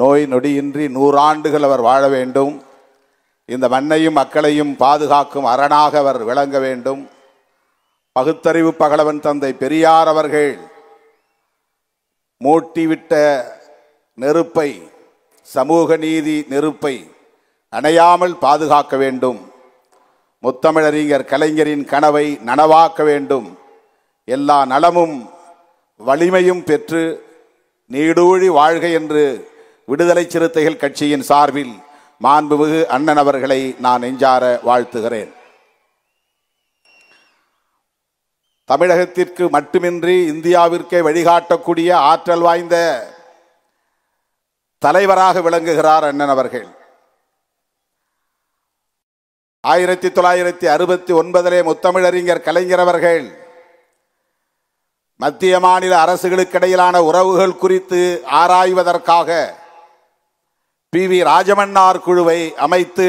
நோய் நொடியின்றி 100 ஆண்டுகள் அவர் வாழ வேண்டும். இந்த மண்ணையும் மக்களையும் பாதுகாக்கும் அரணாக அவர் விளங்க வேண்டும். பகுத்தறிவு பகலவன் தந்தை பெரியார் அவர்கள் மூட்டிவிட்ட நெருப்பை, சமூக நீதி நெருப்பை அணையாமல் பாதுகாக்க வேண்டும். முத்தமிழறிஞர் கலைஞரின் கனவை நனவாக்க வேண்டும். எல்லா நலமும் வலிமையும் பெற்று நீடூழி வாழ்க என்று விடுதலை சிறுத்தைகள் கட்சியின் சார்பில் மாண்புமிகு அண்ணன் அவர்களை நான் நெஞ்சார வாழ்த்துகிறேன். தமிழகத்திற்கு மட்டுமின்றி இந்தியாவிற்கே வழிகாட்டக்கூடிய ஆற்றல் வாய்ந்த தலைவராக விளங்குகிறார் அண்ணன் அவர்கள். 1969 முத்தமிழறிஞர் கலைஞர் அவர்கள் மத்திய மாநில அரசுகளுக்கிடையிலான உறவுகள் குறித்து ஆராய்வதற்காக PV ராஜமன்னார் குழுவை அமைத்து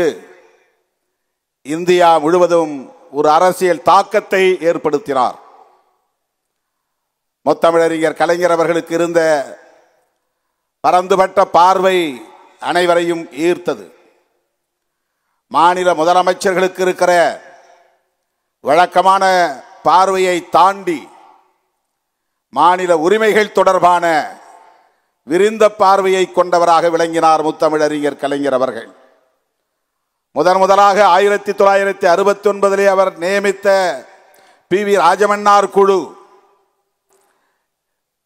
இந்தியா முழுவதும் ஒரு அரசியல் தாக்கத்தை ஏற்படுத்தினார். முத்தமிழறிஞர் கலைஞர் அவர்களுக்கு இருந்த பரந்துபட்ட பார்வை அனைவரையும் ஈர்த்தது. மாநில முதலமைச்சர்களுக்கு இருக்கிற வழக்கமான பார்வையை தாண்டி மாநில உரிமைகள் தொடர்பான விரிந்த பார்வையை கொண்டவராக விளங்கினார் முத்தமிழறிஞர் கலைஞர் அவர்கள். முதலாக 1969 அவர் நியமித்த PV ராஜமன்னார் குழு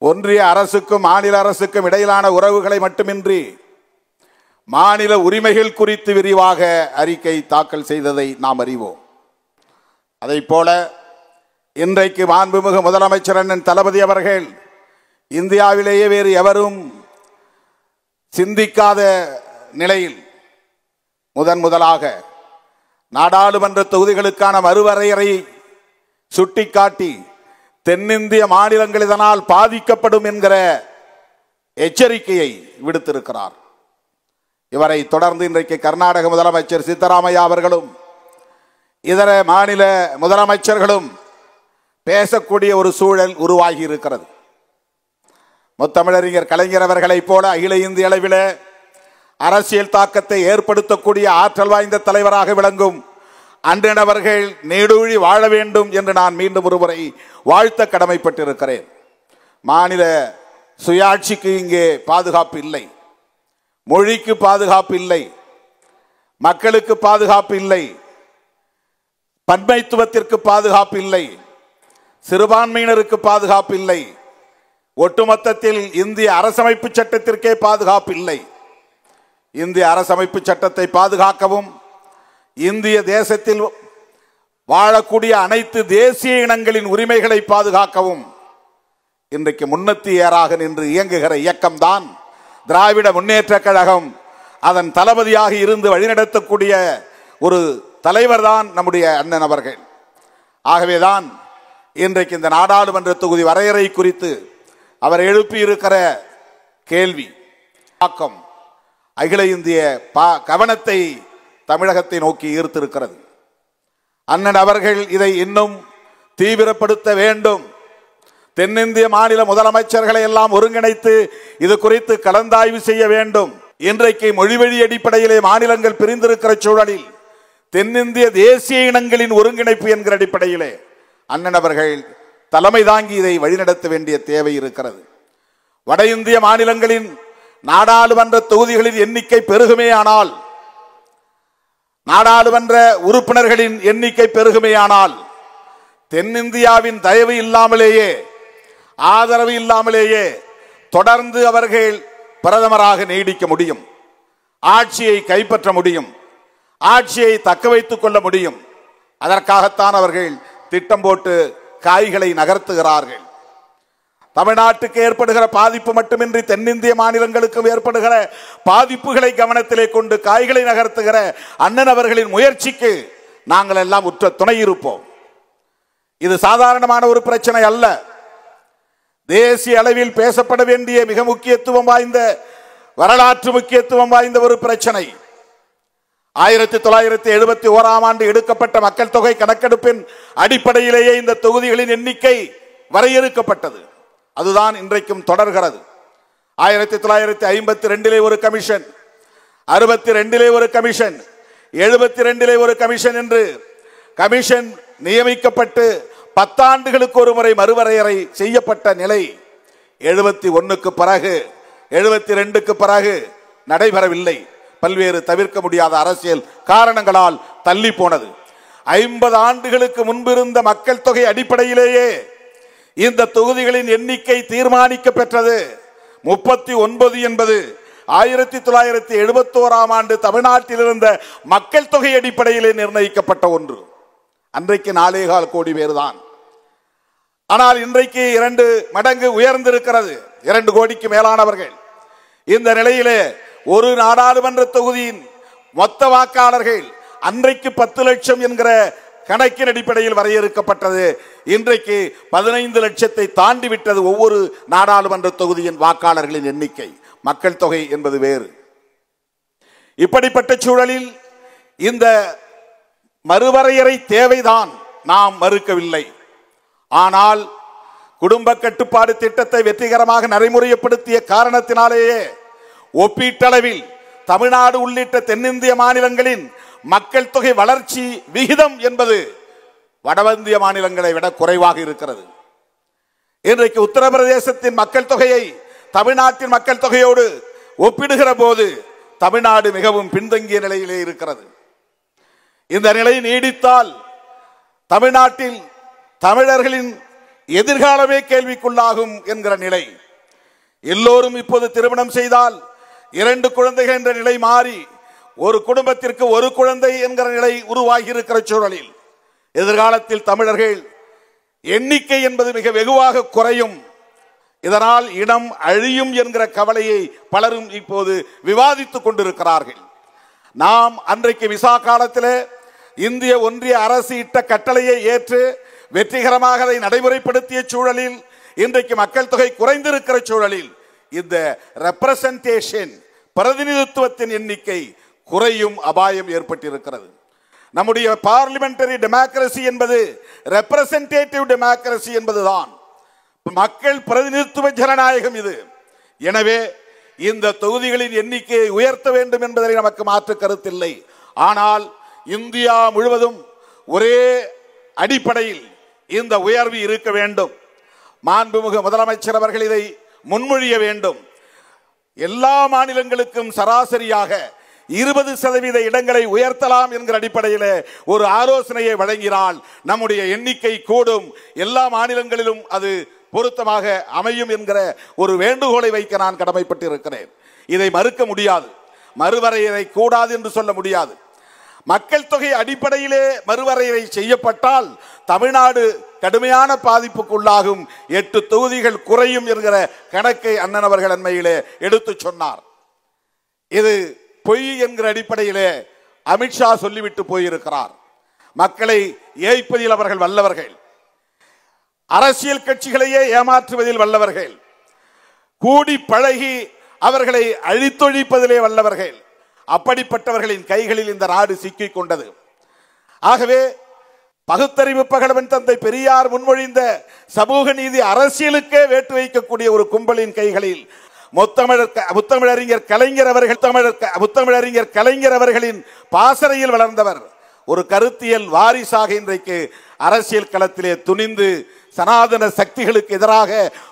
ஒன்றிய அரசுக்கும் மாநில அரசுக்கும் இடையிலான உறவுகளை மட்டுமின்றி மாநில உரிமைகள் குறித்து விரிவாக அறிக்கை தாக்கல் செய்ததை நாம் அறிவோம். அதைப்போல இன்றைக்கு மாண்புமிகு முதலமைச்சர் அண்ணன் தளபதி அவர்கள் இந்தியாவிலேயே வேறு எவரும் சிந்திக்காத நிலையில் முதலாக நாடாளுமன்ற தொகுதிகளுக்கான மறுவரையறை சுட்டிக்காட்டி தென்னிந்திய மாநிலங்கள் இதனால் பாதிக்கப்படும் என்கிற எச்சரிக்கையை விடுத்திருக்கிறார். இவரை தொடர்ந்து இன்றைக்கு கர்நாடக முதலமைச்சர் சித்தராமையா அவர்களும் இதர மாநில முதலமைச்சர்களும் பேசக்கூடிய ஒரு சூழல் உருவாகி இருக்கிறது. முத்தமிழறிஞர் கலைஞர் அவர்களைப் போல அகில இந்திய அளவில் அரசியல் தாக்கத்தை ஏற்படுத்தக்கூடிய ஆற்றல் வாய்ந்த தலைவராக விளங்கும் அண்ணன் அவர்கள் நீடூழி வாழ வேண்டும் என்று நான் மீண்டும் ஒருமுறை வாழ்த்த கடமைப்பட்டிருக்கிறேன். மாநில சுயாட்சிக்கு இங்கே பாதுகாப்பு இல்லை, மொழிக்கு பாதுகாப்பு இல்லை, மக்களுக்கு பாதுகாப்பு இல்லை, பன்மைத்துவத்திற்கு பாதுகாப்பு இல்லை, சிறுபான்மையினருக்கு பாதுகாப்பு இல்லை, ஒட்டுமொத்தத்தில் இந்திய அரசமைப்பு சட்டத்திற்கே பாதுகாப்பு இல்லை. இந்திய அரசமைப்பு சட்டத்தை பாதுகாக்கவும் இந்திய தேசத்தில் வாழக்கூடிய அனைத்து தேசிய இனங்களின் உரிமைகளை பாதுகாக்கவும் இன்றைக்கு முன்னேறாக நின்று இயங்குகிற இயக்கம்தான் திராவிட முன்னேற்ற கழகம். அதன் தளபதியாக இருந்து வழிநடத்தக்கூடிய ஒரு தலைவர் தான் நம்முடைய அண்ணன் அவர்கள். ஆகவேதான் இன்றைக்கு இந்த நாடாளுமன்ற தொகுதி வரையறை குறித்து அவர் எழுப்பியிருக்கிற கேள்வி தாக்கம் அகில இந்திய கவனத்தை தமிழகத்தை நோக்கி ஈர்த்திருக்கிறது. அண்ணன் அவர்கள் இதை இன்னும் தீவிரப்படுத்த வேண்டும். தென்னிந்திய மாநில முதலமைச்சர்களை எல்லாம் ஒருங்கிணைத்து இது குறித்து கலந்தாய்வு செய்ய வேண்டும். இன்றைக்கு மொழிவழி அடிப்படையிலே மாநிலங்கள் பிரிந்திருக்கிற சூழலில் தென்னிந்திய தேசிய இனங்களின் ஒருங்கிணைப்பு என்கிற அடிப்படையிலே அண்ணன் அவர்கள் தலைமை தாங்கி இதை வழிநடத்த வேண்டிய தேவை இருக்கிறது. வட இந்திய மாநிலங்களின் நாடாளுமன்ற தொகுதிகளின் எண்ணிக்கை பெருகுமேயானால், நாடாளுமன்ற உறுப்பினர்களின் எண்ணிக்கை பெருகுமேயானால் தென்னிந்தியாவின் தயவு இல்லாமலேயே, ஆதரவு இல்லாமலேயே தொடர்ந்து அவர்கள் பிரதமராக நீடிக்க முடியும், ஆட்சியை கைப்பற்ற முடியும், ஆட்சியை தக்க வைத்துக் கொள்ள முடியும். அதற்காகத்தான் அவர்கள் திட்டம் போட்டு காய்களை நகர்த்துகிறார்கள். தமிழ்நாட்டுக்கு ஏற்படுகிற பாதிப்பு மட்டுமின்றி தென்னிந்திய மாநிலங்களுக்கும் ஏற்படுகிற பாதிப்புகளை கவனத்திலே கொண்டு காய்களை நகர்த்துகிற அண்ணன் அவர்களின் முயற்சிக்கு நாங்கள் எல்லாம் உற்ற துணை இருப்போம். இது சாதாரணமான ஒரு பிரச்சனை அல்ல. தேசிய அளவில் பேசப்பட வேண்டிய மிக முக்கியத்துவம் வாய்ந்த, வரலாற்று முக்கியத்துவம் வாய்ந்த ஒரு பிரச்சனை. 1971ஆம் ஆண்டு எடுக்கப்பட்ட மக்கள் தொகை கணக்கெடுப்பின் அடிப்படையிலேயே இந்த தொகுதிகளின் எண்ணிக்கை வரையறுக்கப்பட்டது. அதுதான் இன்றைக்கும் தொடர்கிறது. 1952 ஒரு கமிஷன், 62 ஒரு கமிஷன், 72 ஒரு கமிஷன் என்று கமிஷன் நியமிக்கப்பட்டு 10 ஆண்டுகளுக்கு ஒரு முறை மறுவரையறை செய்யப்பட்ட நிலை 71க்கு பிறகு 72க்கு பிறகு நடைபெறவில்லை. பல்வேறு தவிர்க்க முடியாத அரசியல் காரணங்களால் தள்ளி போனது. 50 ஆண்டுகளுக்கு முன்பிருந்த மக்கள் தொகை அடிப்படையிலேயே இந்த தொகுதிகளின் எண்ணிக்கை தீர்மானிக்க பெற்றது. 39 என்பது 1971 ஆண்டு தமிழ்நாட்டில் இருந்த மக்கள் தொகை அடிப்படையிலே நிர்ணயிக்கப்பட்ட ஒன்று. அன்றைக்கு 4.25 கோடி பேர் தான். ஆனால் இன்றைக்கு 2 மடங்கு உயர்ந்திருக்கிறது, 2 கோடிக்கு மேலானவர்கள். இந்த நிலையிலே ஒரு நாடாளுமன்ற தொகுதியின் மொத்த வாக்காளர்கள் அன்றைக்கு 10 லட்சம் என்கிற கணக்கின் அடிப்படையில் வரையறுக்கப்பட்டது. இன்றைக்கு 15 லட்சத்தை தாண்டி விட்டது ஒவ்வொரு நாடாளுமன்ற தொகுதியின் வாக்காளர்களின் எண்ணிக்கை. மக்கள் தொகை என்பது வேறு. இப்படிப்பட்ட சூழலில் இந்த மறுவரையறை தேவைதான், நாம் மறுக்கவில்லை. ஆனால் குடும்ப கட்டுப்பாடு திட்டத்தை வெற்றிகரமாக நடைமுறைப்படுத்திய காரணத்தினாலேயே ஒப்பீட்டளவில் தமிழ்நாடு உள்ளிட்ட தென்னிந்திய மாநிலங்களின் மக்கள் தொகை வளர்ச்சி விகிதம் என்பது வடஇந்திய மாநிலங்களை விட குறைவாக இருக்கிறது. இன்றைக்கு உத்தரப்பிரதேசத்தின் மக்கள் தொகையை தமிழ்நாட்டின் மக்கள் தொகையோடு ஒப்பிடுகிற போது தமிழ்நாடு மிகவும் பின்தங்கிய நிலையிலே இருக்கிறது. இந்த நிலை நீடித்தால் தமிழ்நாட்டில் தமிழர்களின் எதிர்காலமே கேள்விக்குள்ளாகும் என்கிற நிலை. எல்லோரும் இப்போது திருமணம் செய்தால் 2 குழந்தைகள் என்ற நிலை மாறி ஒரு குடும்பத்திற்கு 1 குழந்தை என்கிற நிலை உருவாகி இருக்கிற சூழலில் எதிர்காலத்தில் தமிழர்கள் எண்ணிக்கை என்பது மிக வெகுவாக குறையும். இதனால் இனம் அழியும் என்கிற கவலையை பலரும் இப்போது விவாதித்துக் கொண்டிருக்கிறார்கள். நாம் அன்றைக்கு விசா காலத்தில் இந்திய ஒன்றிய அரசு இட்ட கட்டளையை ஏற்று வெற்றிகரமாக அதை நடைமுறைப்படுத்திய சூழலில் இன்றைக்கு மக்கள் தொகை குறைந்திருக்கிற சூழலில் இந்த ரெப்ரசன்டேஷன், பிரதிநிதித்துவத்தின் எண்ணிக்கை குறையும் அபாயம் ஏற்பட்டிருக்கிறது. நம்முடைய பார்லிமெண்டரி டெமோக்ரசி என்பது ரெப்ரசன்டேட்டிவ் டெமோக்ரசி என்பதுதான், மக்கள் பிரதிநிதித்துவ ஜனநாயகம் இது. எனவே இந்த தொகுதிகளின் எண்ணிக்கையை உயர்த்த வேண்டும் என்பதில் நமக்கு மாற்று கருத்தில்லை. ஆனால் இந்தியா முழுவதும் ஒரே அடிப்படையில் இந்த உயர்வு இருக்க வேண்டும். மாண்புமிகு முதலமைச்சர் அவர்கள் இதை முன்மொழிய வேண்டும். எல்லா மாநிலங்களுக்கும் சராசரியாக 20% இடங்களை உயர்த்தலாம் என்கிற அடிப்படையில் ஒரு ஆலோசனையை வழங்கினால் நம்முடைய எண்ணிக்கை கூடும், எல்லா மாநிலங்களிலும் அது பொருத்தமாக அமையும் என்கிற ஒரு வேண்டுகோளை வைக்க நான் கடமைப்பட்டு இருக்கிறேன். இதை மறுக்க முடியாது, மறுவரையறை கூடாது என்று சொல்ல முடியாது. மக்கள் தொகை அடிப்படையிலே மறுவரையறை செய்யப்பட்டால் தமிழ்நாடு கடுமையான பாதிப்புக்குள்ளாகும், 8 தொகுதிகள் குறையும் என்கிற கணக்கை அண்ணன் அவர்கள் அண்மையிலே எடுத்து சொன்னார். இது பொய் என்கிற அடிப்படையிலே அமித்ஷா சொல்லிவிட்டு போயிருக்கிறார். மக்களை ஏய்ப்பதில் அவர்கள் வல்லவர்கள், அரசியல் கட்சிகளையே ஏமாற்றுவதில் வல்லவர்கள், கூடி பழகி அவர்களை அழித்தொழிப்பதிலே வல்லவர்கள். அப்படிப்பட்டவர்களின் கைகளில் இந்த நாடு சிக்கிக் கொண்டது. ஆகவே பகுத்தறிவு பகலவன் தந்தை பெரியார் முன்மொழிந்த சமூக நீதி அரசியலுக்கே வேட்டு வைக்கக்கூடிய ஒரு கும்பலின் கைகளில் முத்தமிழறிஞர் கலைஞர் அவர்களின் பாசறையில் வளர்ந்தவர், ஒரு கருத்தியல் வாரிசாக இன்றைக்கு அரசியல் களத்திலே துணிந்து சனாதன சக்திகளுக்கு எதிராக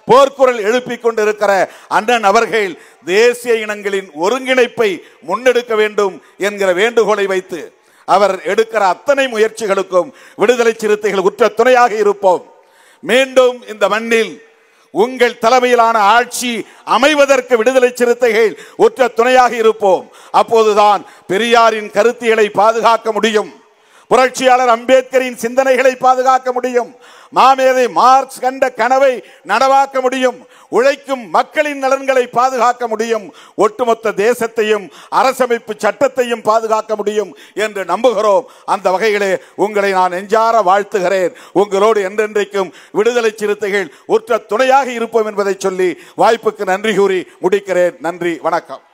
போர்க்குரல் எழுப்பிக் கொண்டிருக்கிற அண்ணன் அவர்கள் தேசிய இனங்களின் ஒருங்கிணைப்பை முன்னெடுக்க வேண்டும் என்கிற வேண்டுகோளை வைத்து அவர் எடுக்கிற அத்தனை முயற்சிகளுக்கும் விடுதலை சிறுத்தைகள் உற்ற துணையாக இருப்போம். மீண்டும் இந்த மண்ணில் உங்கள் தலைமையிலான ஆட்சி அமைவதற்கு விடுதலை சிறுத்தைகள் உற்ற துணையாக இருப்போம். அப்போதுதான் பெரியாரின் கருத்தியலை பாதுகாக்க முடியும், புரட்சியாளர் அம்பேத்கரின் சிந்தனைகளை பாதுகாக்க முடியும், மாமேதை மார்க்ஸ் கண்ட கனவை நனவாக்க முடியும், உழைக்கும் மக்களின் நலன்களை பாதுகாக்க முடியும், ஒட்டுமொத்த தேசத்தையும் அரசமைப்பு சட்டத்தையும் பாதுகாக்க முடியும் என்று நம்புகிறோம். அந்த வகையிலே உங்களை நான் நெஞ்சார வாழ்த்துகிறேன். உங்களோடு என்றென்றைக்கும் விடுதலை சிறுத்தைகள் உற்ற துணையாக இருப்போம் என்பதை சொல்லி வாய்ப்புக்கு நன்றி கூறி முடிக்கிறேன். நன்றி, வணக்கம்.